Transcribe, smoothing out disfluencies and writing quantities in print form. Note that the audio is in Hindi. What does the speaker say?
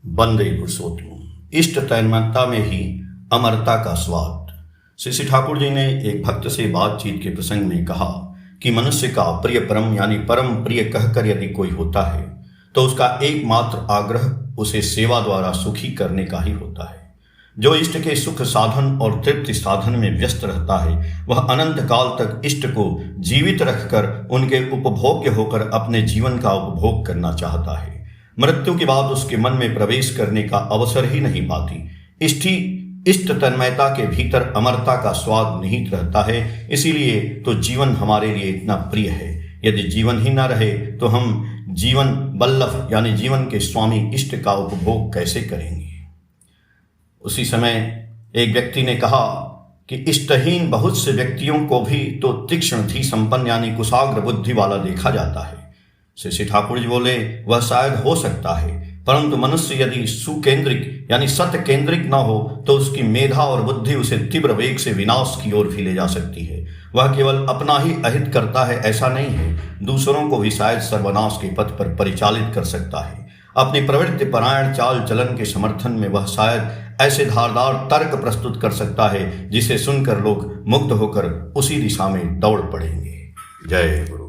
वंदे पुरुषोत्तम। इष्ट तन्मयता में ही अमरता का स्वाद। श्री ठाकुर जी ने एक भक्त से बातचीत के प्रसंग में कहा कि मनुष्य का प्रिय परम यानी परम प्रिय कहकर यदि कोई होता है तो उसका एकमात्र आग्रह उसे सेवा द्वारा सुखी करने का ही होता है। जो इष्ट के सुख साधन और तृप्ति साधन में व्यस्त रहता है वह अनंत काल तक इष्ट को जीवित रखकर उनके उपभोग्य होकर अपने जीवन का उपभोग करना चाहता है। मृत्यु के बाद उसके मन में प्रवेश करने का अवसर ही नहीं पाती। इष्ट तन्मयता के भीतर अमरता का स्वाद निहित रहता है। इसीलिए तो जीवन हमारे लिए इतना प्रिय है। यदि जीवन ही न रहे तो हम जीवन वल्लभ यानी जीवन के स्वामी इष्ट का उपभोग कैसे करेंगे। उसी समय एक व्यक्ति ने कहा कि इष्टहीन बहुत से व्यक्तियों को भी तो तीक्ष्ण धि संपन्न यानी कुशाग्र बुद्धि वाला देखा जाता है। श्री ठाकुर जी बोले, वह शायद हो सकता है, परंतु मनुष्य यदि सुकेंद्रिक यानी सत्य केंद्रिक न हो तो उसकी मेधा और बुद्धि उसे तीव्र वेग से विनाश की ओर भी ले जा सकती है। वह केवल अपना ही अहित करता है ऐसा नहीं है, दूसरों को भी शायद सर्वनाश के पथ पर परिचालित कर सकता है। अपनी प्रवृत्ति परायण चाल चलन के समर्थन में वह शायद ऐसे धारदार तर्क प्रस्तुत कर सकता है जिसे सुनकर लोग मुग्ध होकर उसी दिशा में दौड़ पड़ेंगे। जय गुरु।